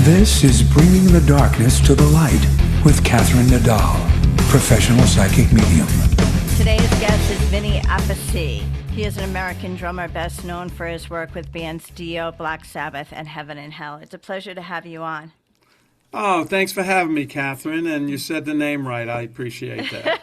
This is Bringing the Darkness to the Light with Catherine Nadal, professional psychic medium. Today's guest is Vinny Appice. He is an American drummer best known for his work with bands Dio, Black Sabbath, and Heaven and Hell. It's a pleasure to have you on. Oh, thanks for having me, Catherine. And you said the name right. I appreciate that.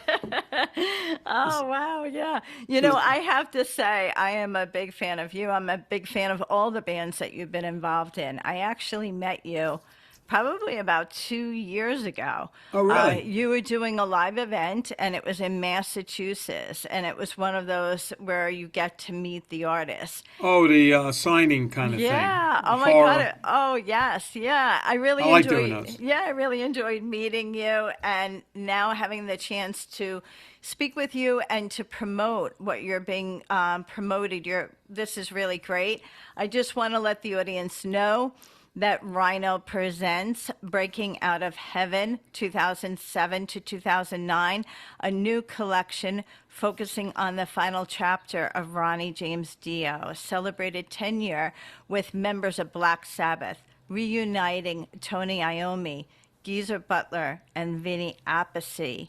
Oh, wow, yeah. You know, I have to say, I am a big fan of you. I'm a big fan of all the bands that you've been involved in. I actually met you probably about 2 years ago. Oh, really? You were doing a live event, and it was in Massachusetts, and it was one of those where you get to meet the artists. Oh, the signing kind of thing. Yeah. Oh, The my horror. God. Oh, yes. Yeah. I really I like enjoyed. doing those. Yeah, I really enjoyed meeting you, and now having the chance to speak with you and to promote what you're being promoted. This is really great. I just want to let the audience know that Rhino presents Breaking Out of Heaven 2007 to 2009, a new collection focusing on the final chapter of Ronnie James Dio, celebrated 10-year with members of Black Sabbath, reuniting Tony Iommi, Geezer Butler, and Vinny Appice.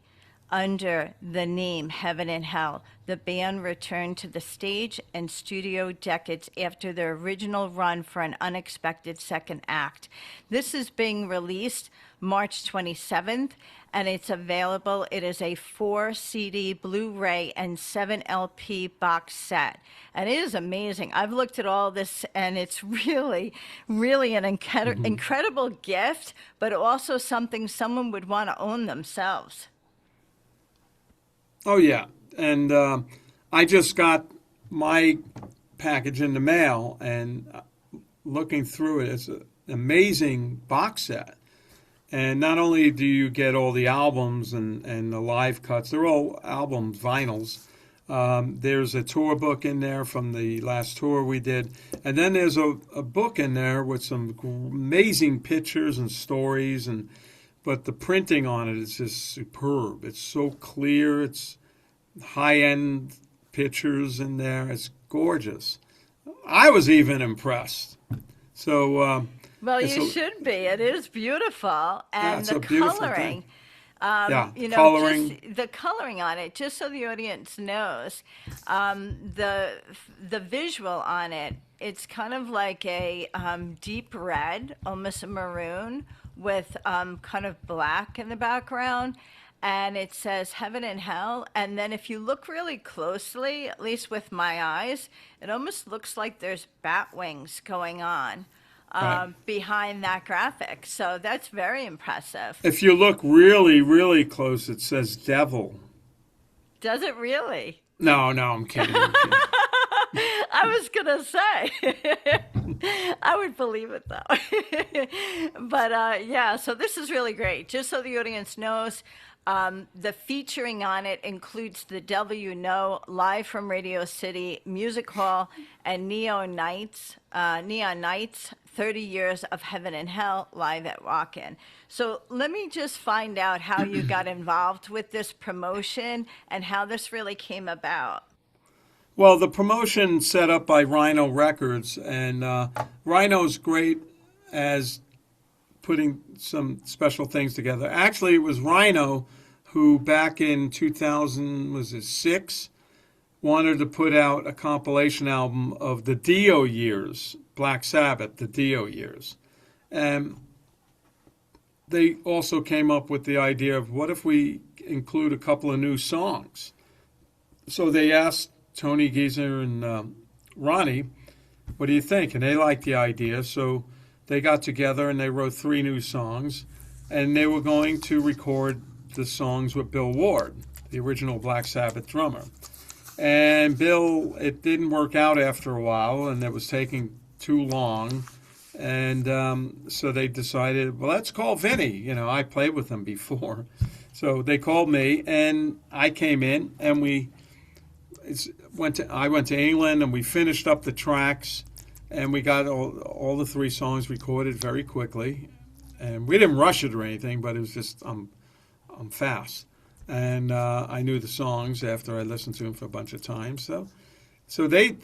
Under the name Heaven and Hell, the band returned to the stage and studio decades after their original run for an unexpected second act. This is being released March 27th, and it's available. It is a 4-CD Blu-ray and 7 LP box set. And it is amazing. I've looked at all this, and it's really, really an incredible gift, but also something someone would want to own themselves. Oh, yeah. And I just got my package in the mail, and looking through it, it's an amazing box set. And not only do you get all the albums and the live cuts, they're all albums, vinyls. There's a tour book in there from the last tour we did. And then there's a book in there with some amazing pictures and stories, but the printing on it is just superb. It's so clear. It's high-end pictures in there. It's gorgeous. I was even impressed. So, well, you should be. It is beautiful, and the coloring. Coloring. Just the coloring on it. Just so the audience knows, the visual on it. It's kind of like a deep red, almost a maroon, with kind of black in the background, and it says Heaven and Hell. And then if you look really closely, at least with my eyes, it almost looks like there's bat wings going on behind that graphic. So that's very impressive. If you look really, really close, it says devil. Does it really? No, I'm kidding. I was going to say, I would believe it though. But yeah, so this is really great. Just so the audience knows, the featuring on it includes The Devil You Know, live from Radio City Music Hall, and Neon Nights, 30 Years of Heaven and Hell, live at Rockin'. So let me just find out how you got involved with this promotion and how this really came about. Well, the promotion set up by Rhino Records, and Rhino's great as putting some special things together. Actually, it was Rhino who back in 2006 wanted to put out a compilation album of the Dio years, Black Sabbath, the Dio years. And they also came up with the idea of what if we include a couple of new songs? So they asked Tony, Geezer, and Ronnie, what do you think? And they liked the idea, so they got together and they wrote 3 new songs, and they were going to record the songs with Bill Ward, the original Black Sabbath drummer. And Bill, it didn't work out after a while, and it was taking too long, and so they decided, well, let's call Vinny. I played with him before. So they called me, and I came in, and I went to England, and we finished up the tracks, and we got all the 3 songs recorded very quickly. And we didn't rush it or anything, but it was just I'm fast. And I knew the songs after I listened to them for a bunch of times. So they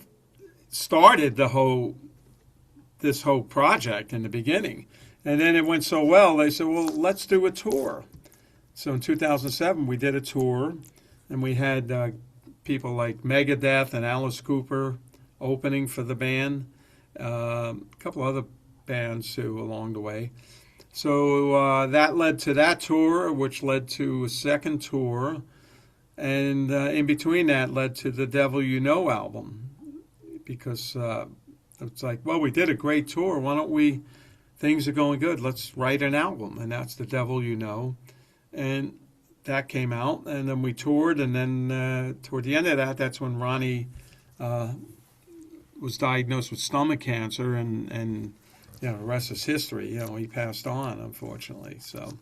started the whole this whole project in the beginning. And then it went so well, they said, well, let's do a tour. So in 2007, we did a tour, and we had people like Megadeth and Alice Cooper opening for the band, a couple other bands too along the way. So that led to that tour, which led to a second tour, and in between that led to the Devil You Know album, because it's like, well, we did a great tour. Why don't we? Things are going good. Let's write an album, and that's The Devil You Know. And that came out, and then we toured, and then toward the end of that, that's when Ronnie was diagnosed with stomach cancer, and the rest is history. He passed on, unfortunately. So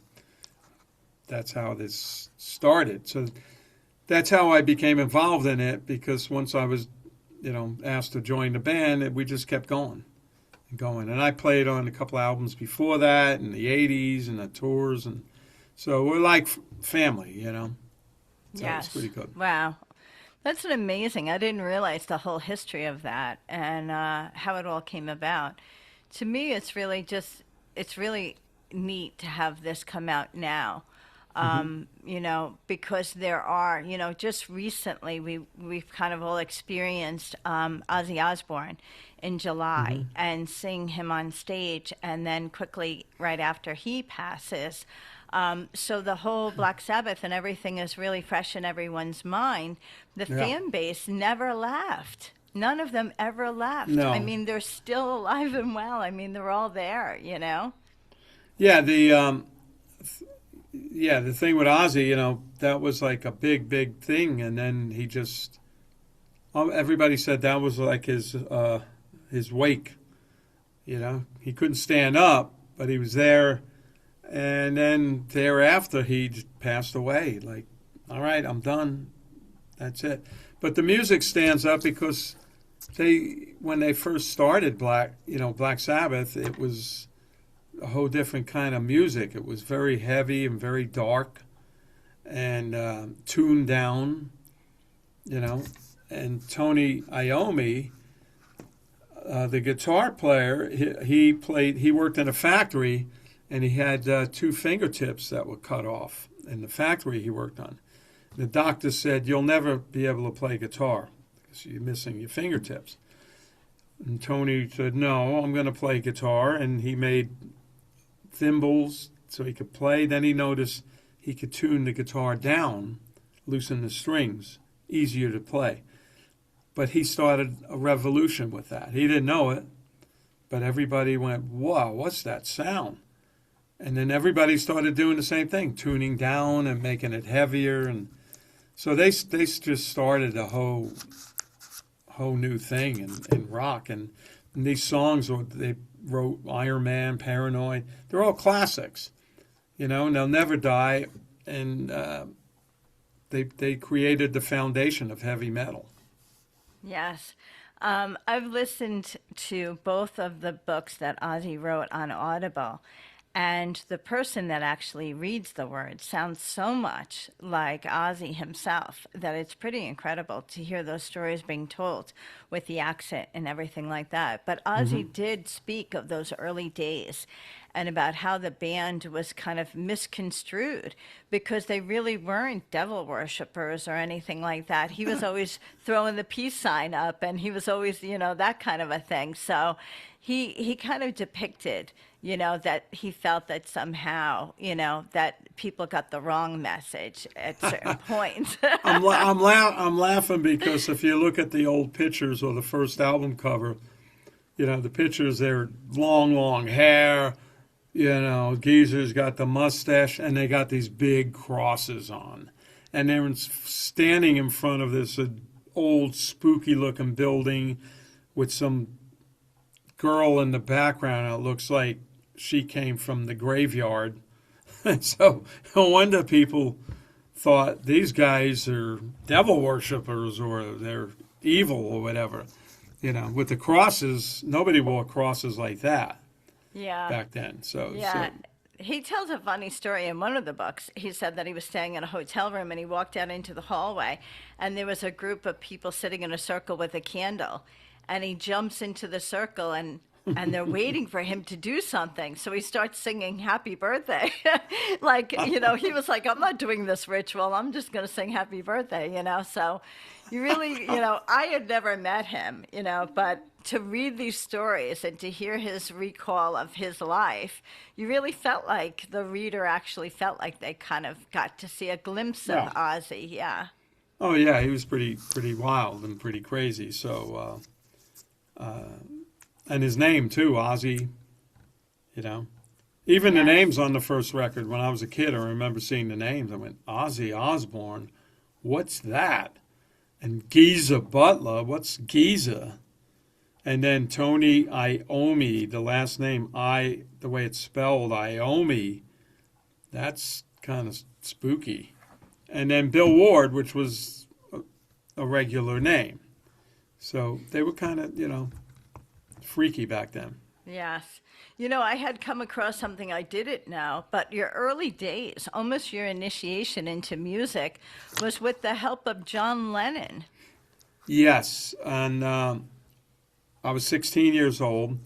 that's how this started. So that's how I became involved in it, because once I was, asked to join the band, we just kept going. And I played on a couple albums before that in the 80s and the tours, and so we're like family, So Yes. it's pretty good. Wow. That's amazing. I didn't realize the whole history of that and how it all came about. To me, it's really neat to have this come out now. Because there are, just recently we've kind of all experienced Ozzy Osbourne in July and seeing him on stage, and then quickly right after he passes. So the whole Black Sabbath and everything is really fresh in everyone's mind. The fan base never left. None of them ever left. No. I mean, they're still alive and well. I mean, they're all there, Yeah, the thing with Ozzy, that was like a big, big thing, and then he just, everybody said that was like his wake. He couldn't stand up, but he was there, and then thereafter he just passed away. Like, all right, I'm done. That's it. But the music stands up because when they first started Black Sabbath, it was a whole different kind of music. It was very heavy and very dark and tuned down, And Tony Iommi, the guitar player, he worked in a factory, and he had 2 fingertips that were cut off in the factory he worked on. The doctor said, you'll never be able to play guitar because you're missing your fingertips. And Tony said, no, I'm going to play guitar, and he made thimbles so he could play. Then he noticed he could tune the guitar down, loosen the strings, easier to play. But he started a revolution with that. He didn't know it, but everybody went, wow, what's that sound? And then everybody started doing the same thing, tuning down and making it heavier. And so they just started a whole new thing in rock. And these songs they wrote, Iron Man, Paranoid, they're all classics, and they'll never die. And they created the foundation of heavy metal. Yes. I've listened to both of the books that Ozzy wrote on Audible, and the person that actually reads the words sounds so much like Ozzy himself that it's pretty incredible to hear those stories being told with the accent and everything like that. But Ozzy did speak of those early days and about how the band was kind of misconstrued because they really weren't devil worshippers or anything like that. He was always throwing the peace sign up, and he was always, that kind of a thing. So he kind of depicted, that he felt that somehow, that people got the wrong message at certain points. I'm laughing because if you look at the old pictures or the first album cover, the pictures, they're long hair. Geezer's got the mustache, and they got these big crosses on. And they're standing in front of this old, spooky-looking building with some girl in the background. It looks like she came from the graveyard. And so no wonder people thought these guys are devil worshippers or they're evil or whatever. With the crosses, nobody wore crosses like that. Yeah. Back then. So he tells a funny story in one of the books. He said that he was staying in a hotel room and he walked out into the hallway and there was a group of people sitting in a circle with a candle, and he jumps into the circle and and they're waiting for him to do something. So he starts singing happy birthday. Like, he was like, I'm not doing this ritual. I'm just going to sing happy birthday. So you really, I had never met him, but to read these stories and to hear his recall of his life, you really felt like the reader actually felt like they kind of got to see a glimpse of Yeah. Ozzy. Yeah. Oh yeah, he was pretty wild and pretty crazy. So, and his name too, Ozzy. Even the Yes. names on the first record. When I was a kid, I remember seeing the names. I went, Ozzy Osbourne, what's that? And Geezer Butler, what's Geezer? And then Tony Iommi, the last name, the way it's spelled, Iommi, that's kind of spooky. And then Bill Ward, which was a regular name. So they were kind of, freaky back then. Yes. I had come across something, I didn't know, but your early days, almost your initiation into music, was with the help of John Lennon. Yes, and I was 16 years old.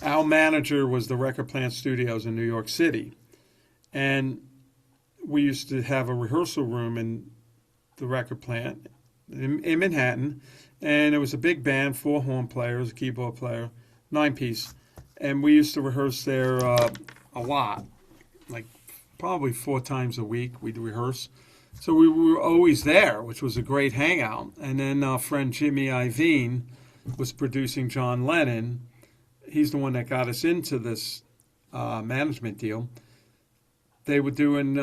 Our manager was the Record Plant Studios in New York City. And we used to have a rehearsal room in the record plant in Manhattan. And it was a big band, 4 horn players, a keyboard player, 9-piece. And we used to rehearse there a lot, like probably 4 times a week we'd rehearse. So we were always there, which was a great hangout. And then our friend Jimmy Iovine was producing John Lennon. He's the one that got us into this management deal. They were doing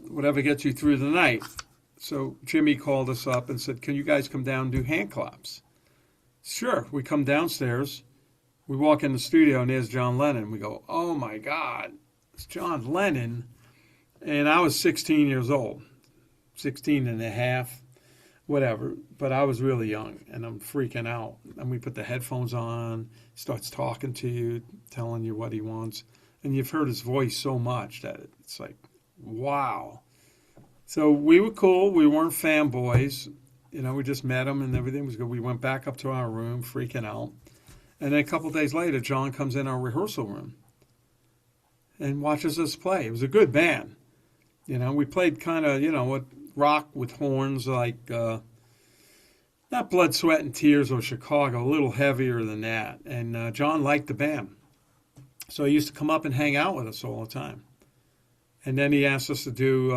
whatever gets you through the night. So Jimmy called us up and said, can you guys come down and do hand claps? Sure. We come downstairs. We walk in the studio, and there's John Lennon. We go, oh, my God, it's John Lennon. And I was 16 years old, 16 and a half, whatever. But I was really young, and I'm freaking out. And we put the headphones on, starts talking to you, telling you what he wants. And you've heard his voice so much that it's like, wow. So we were cool. We weren't fanboys. We just met him, and everything was good. We went back up to our room, freaking out. And then a couple of days later, John comes in our rehearsal room and watches us play. It was a good band. We played kind of, what rock with horns, like not Blood, Sweat, and Tears or Chicago, a little heavier than that. And John liked the band. So he used to come up and hang out with us all the time. And then he asked us to do,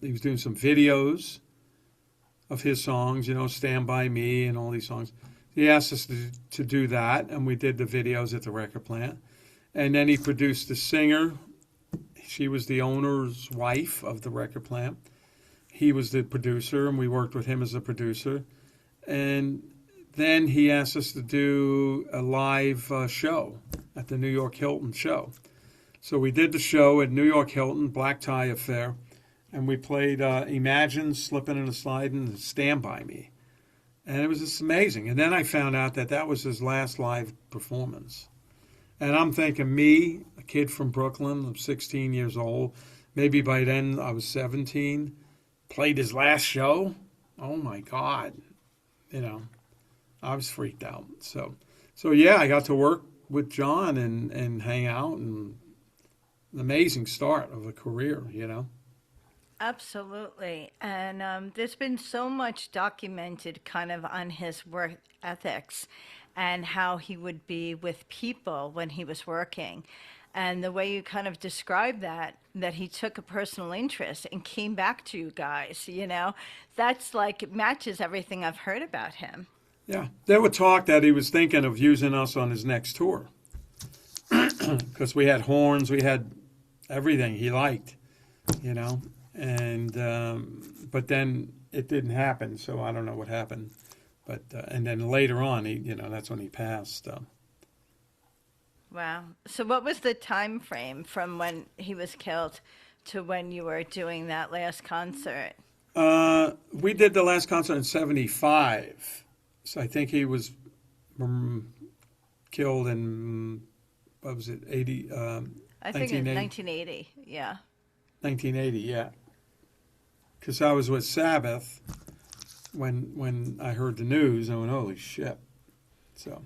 he was doing some videos of his songs, Stand By Me and all these songs. He asked us to do that, and we did the videos at the record plant. And then he produced the singer. She was the owner's wife of the record plant. He was the producer, and we worked with him as a producer. And then he asked us to do a live show at the New York Hilton show. So we did the show at New York Hilton, Black Tie Affair, and we played Imagine, Slippin' and a Slidin', and Stand By Me. And it was just amazing. And then I found out that was his last live performance. And I'm thinking, me, a kid from Brooklyn, I'm 16 years old, maybe by then I was 17, played his last show? Oh, my God. I was freaked out. So yeah, I got to work with John and hang out, and an amazing start of a career, Absolutely. And there's been so much documented kind of on his work ethics and how he would be with people when he was working. And the way you kind of described that he took a personal interest and came back to you guys, that's like, it matches everything I've heard about him. Yeah. There were talk that he was thinking of using us on his next tour. Because we had horns, we had everything he liked, And but then it didn't happen, so I don't know what happened. But and then later on, that's when he passed. Wow. So what was the time frame from when he was killed to when you were doing that last concert? We did the last concert in '75, so I think he was killed in what was it, 80? I think it was 1980. Yeah. 1980, yeah. Because I was with Sabbath when I heard the news. I went, holy shit.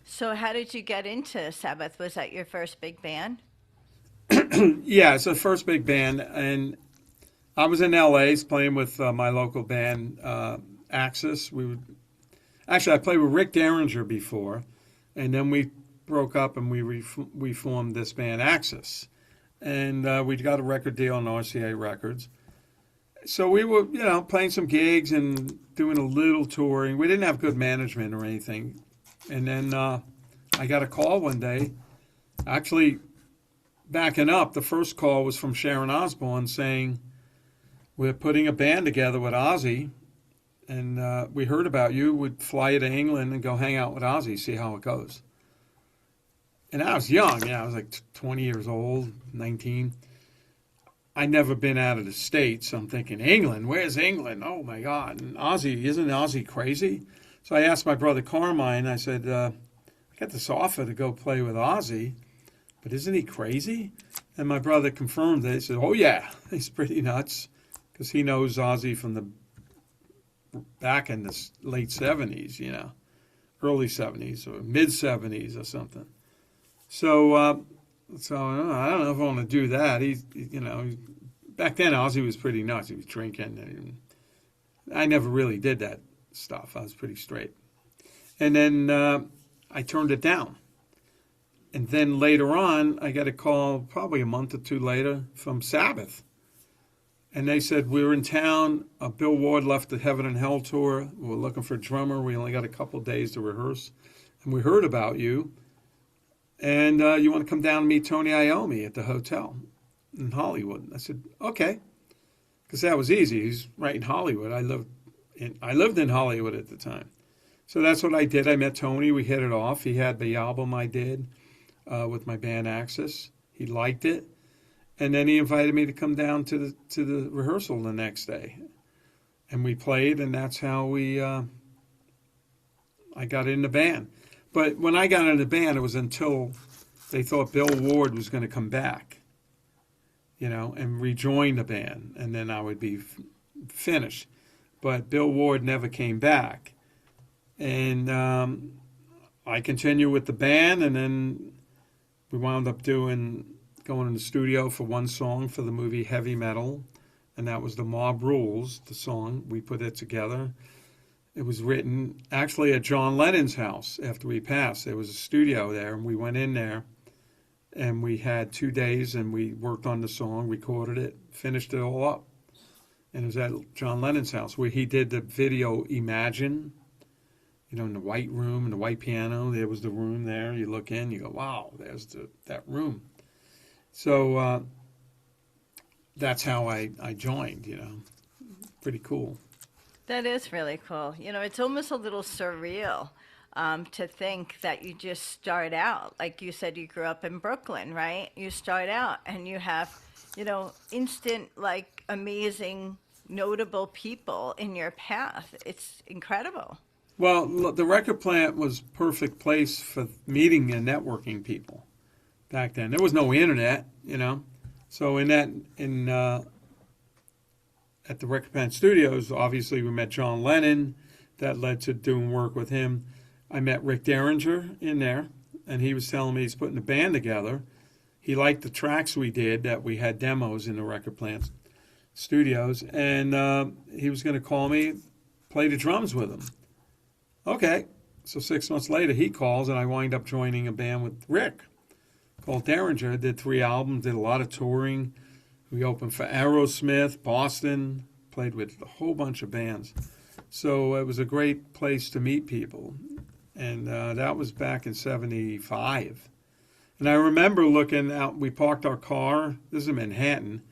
So how did you get into Sabbath? Was that your first big band? Yeah, it's the first big band, and I was in L.A. playing with my local band, Axis. Actually, I played with Rick Derringer before, and then we broke up and we formed this band, Axis, and we got a record deal on RCA Records. So we were, playing some gigs and doing a little touring. We didn't have good management or anything, and then I got a call one day, actually. Backing up, the first call was from Sharon Osbourne saying, "We're putting a band together with Ozzy, and we heard about you. Would fly you to England and go hang out with Ozzy, see how it goes." And I was young. I was like 20 years old, 19. I'd never been out of the States, so I'm thinking, England? Where's England? Oh, my God. And Ozzy, isn't Ozzy crazy? So I asked my brother Carmine, I said, I got this offer to go play with Ozzy. But isn't he crazy? And my brother confirmed it. He said, "Oh, yeah, he's pretty nuts," because he knows Ozzy from the back in the late 70s, early 70s or mid 70s or something. So I don't know if I want to do that. Back then Ozzy was pretty nuts. He was drinking. And I never really did that stuff. I was pretty straight. And then I turned it down. And then later on, I got a call probably a month or two later from Sabbath. And they said, "We're in town. Bill Ward left the Heaven and Hell tour. We're looking for a drummer. We only got a couple of days to rehearse. And we heard about you. And you want to come down and meet Tony Iommi at the hotel in Hollywood." I said, "Okay." Because that was easy. He's right in Hollywood. I lived in Hollywood at the time. So that's what I did. I met Tony. We hit it off. He had the album I did. With my band Axis. He liked it. And then he invited me to come down to the rehearsal the next day. And we played, and that's how I got in the band. But when I got in the band, it was until they thought Bill Ward was going to come back, and rejoin the band, and then I would be finished. But Bill Ward never came back. And I continued with the band, and then we wound up going in the studio for one song for the movie Heavy Metal, and that was the Mob Rules, the song. We put it together. It was written actually at John Lennon's house after we passed. There was a studio there, and we went in there, and we had 2 days, and we worked on the song, recorded it, finished it all up. And it was at John Lennon's house where he did the video Imagine, in the white room and the white piano. There was the room there. You look in, you go, wow, there's that room. So that's how I joined, Pretty cool. That is really cool. It's almost a little surreal to think that you just start out. Like you said, you grew up in Brooklyn, right? You start out and you have, instant, amazing, notable people in your path. It's incredible. Well, the record plant was perfect place for meeting and networking people back then. There was no internet, So at the record plant studios, obviously we met John Lennon. That led to doing work with him. I met Rick Derringer in there, and he was telling me he's putting a band together. He liked the tracks we did, that we had demos in the record plant studios, and he was going to call me, play the drums with him. Okay, so 6 months later he calls, and I wind up joining a band with Rick called Derringer. Did 3 albums, did a lot of touring. We opened for Aerosmith, Boston, played with a whole bunch of bands. So it was a great place to meet people, and that was back in 75. And I remember looking out, we parked our car, this is in Manhattan,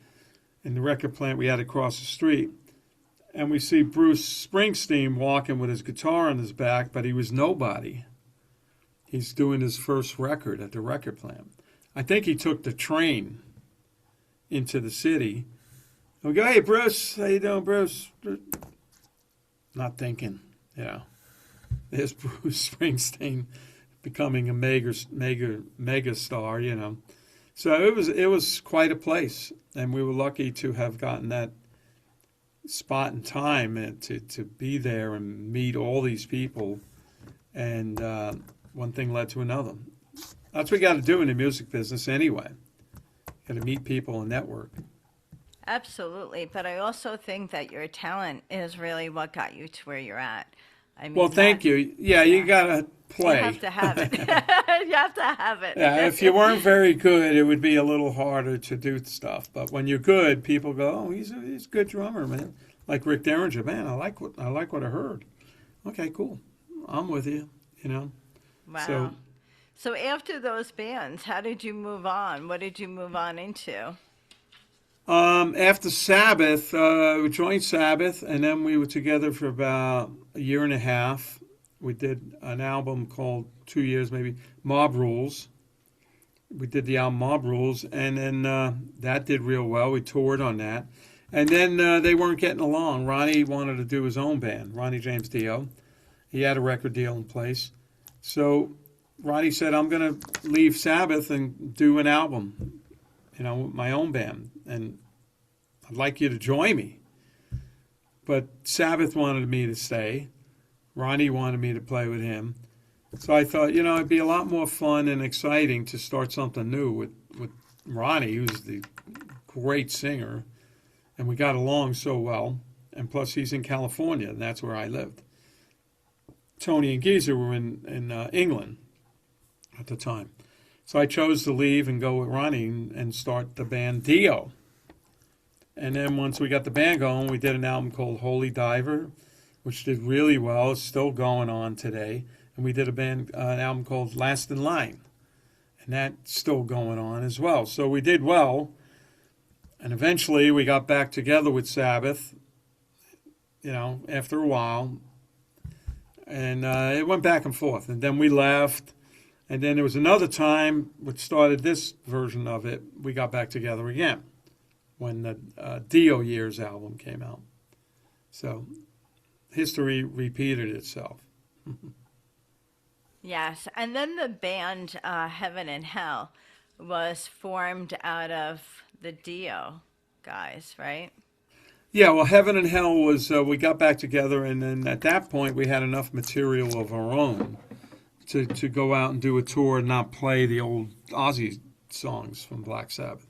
in the record plant we had across the street. And we see Bruce Springsteen walking with his guitar on his back, but he was nobody. He's doing his first record at the record plant. I think he took the train into the city. And we go, "Hey, Bruce, how you doing, Bruce?" Not thinking, there's Bruce Springsteen becoming a mega star, So it was quite a place, and we were lucky to have gotten that spot in time and to be there and meet all these people. And one thing led to another. That's what we got to do in the music business anyway. Got to meet people and network. Absolutely. But I also think that your talent is really what got you to where you're at. I mean, Well, thank you. Yeah, you got to play. You have to have it. You have to have it. Yeah, if you weren't very good, it would be a little harder to do stuff. But when you're good, people go, "Oh, he's a good drummer, man." Like Rick Derringer, man. I like what I heard. Okay, cool. I'm with you. You know. Wow. So after those bands, how did you move on? What did you move on into? After Sabbath, we joined Sabbath, and then we were together for about a year and a half. We did an album called 2 years, maybe, Mob Rules. We did the album Mob Rules, and then that did real well. We toured on that. And then they weren't getting along. Ronnie wanted to do his own band, Ronnie James Dio. He had a record deal in place. So Ronnie said, I'm going to leave Sabbath and do an album, with my own band. And I'd like you to join me. But Sabbath wanted me to stay. Ronnie wanted me to play with him. So I thought, it'd be a lot more fun and exciting to start something new with Ronnie, who's the great singer. And we got along so well. And plus, he's in California, and that's where I lived. Tony and Geezer were in England at the time. So I chose to leave and go with Ronnie and start the band Dio. And then once we got the band going, we did an album called Holy Diver, which did really well. It's still going on today. And we did an album called Last in Line. And that's still going on as well. So we did well. And eventually we got back together with Sabbath, after a while. And it went back and forth. And then we left. And then there was another time, which started this version of it, we got back together again when the Dio Years album came out. So history repeated itself. Yes. And then the band Heaven and Hell was formed out of the Dio guys, right? Yeah, well, Heaven and Hell was, we got back together, and then at that point we had enough material of our own to go out and do a tour and not play the old Ozzy songs from Black Sabbath.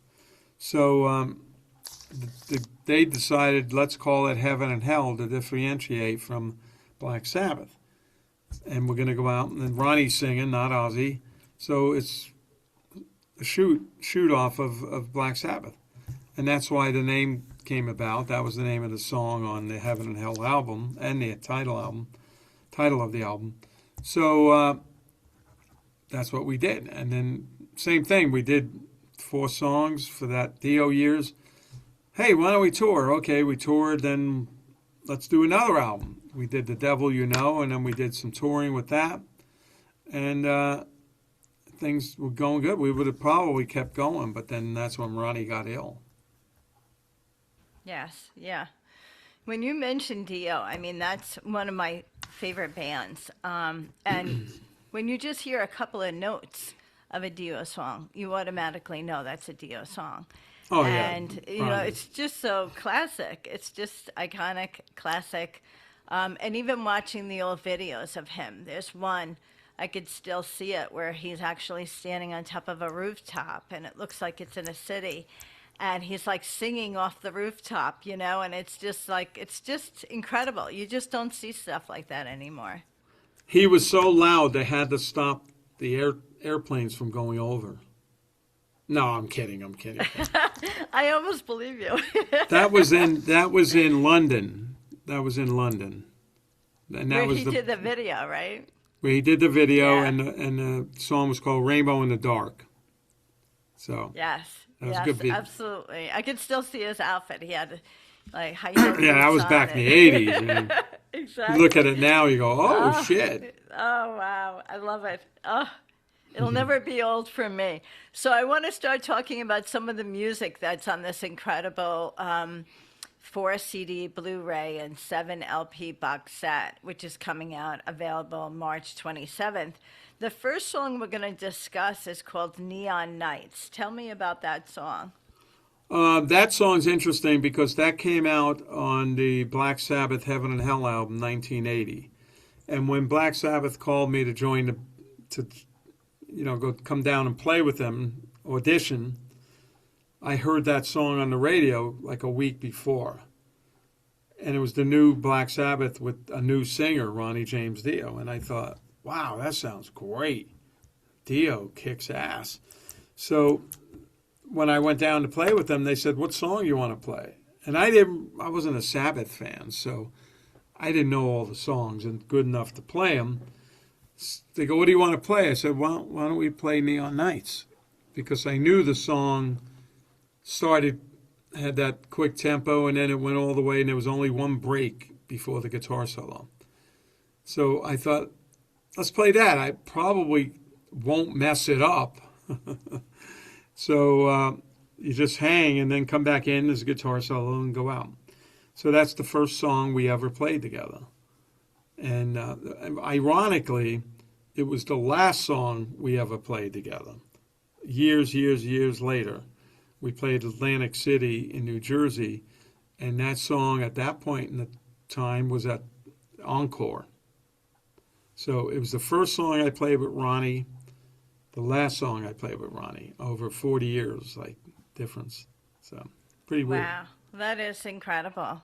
So they decided, let's call it Heaven and Hell to differentiate from Black Sabbath. And we're going to go out, and then Ronnie's singing, not Ozzy. So it's a shoot off of Black Sabbath. And that's why the name came about. That was the name of the song on the Heaven and Hell album and the title of the album. So that's what we did. And then same thing, we did 4 songs for that Dio Years. Hey, why don't we tour? Okay, we toured, then let's do another album. We did The Devil You Know, and then we did some touring with that. And things were going good. We would have probably kept going, but then that's when Ronnie got ill. Yes, yeah. When you mentioned Dio, I mean, that's one of my favorite bands. And when you just hear a couple of notes of a Dio song, you automatically know that's a Dio song. Oh, and, yeah. It's just so classic. It's just iconic, classic. And even watching the old videos of him, there's one, I could still see it, where he's actually standing on top of a rooftop, and it looks like it's in a city. And he's like singing off the rooftop, and it's just incredible. You just don't see stuff like that anymore. He was so loud they had to stop the airplanes from going over. No, I'm kidding. I almost believe you. That was in London. And that Where was he did the video, right? Where he did the video, Yeah. and the song was called Rainbow in the Dark. So Yes. that was a Yes, good video. absolutely. I could still see his outfit. He had like high heels. Yeah, that was on back in the and- 80s. Man. Exactly. You look at it now, you go, oh, shit. Oh, wow. I love it. Oh, it'll never be old for me. So I want to start talking about some of the music that's on this incredible 4 CD Blu-ray and 7 LP box set, which is coming out, available March 27th. The first song we're going to discuss is called Neon Nights. Tell me about that song. That song's interesting because that came out on the Black Sabbath Heaven and Hell album, 1980. And when Black Sabbath called me to join the to, come down and play with them, audition, I heard that song on the radio like a week before. And it was the new Black Sabbath with a new singer, Ronnie James Dio. And I thought, wow, that sounds great. Dio kicks ass. So when I went down to play with them, they said, what song you want to play? And I wasn't a Sabbath fan, so I didn't know all the songs and good enough to play them. They go, what do you want to play? I said, well, why don't we play Neon Nights? Because I knew the song had that quick tempo, and then it went all the way, and there was only one break before the guitar solo. So I thought, let's play that. I probably won't mess it up. So you just hang and then come back in as a guitar solo and go out. So that's the first song we ever played together. And ironically, it was the last song we ever played together. Years later, we played Atlantic City in New Jersey, and that song at that point in the time was at Encore. So it was the first song I played with Ronnie, the last song I played with Ronnie, over 40 years, like, difference. So pretty weird. Wow, that is incredible.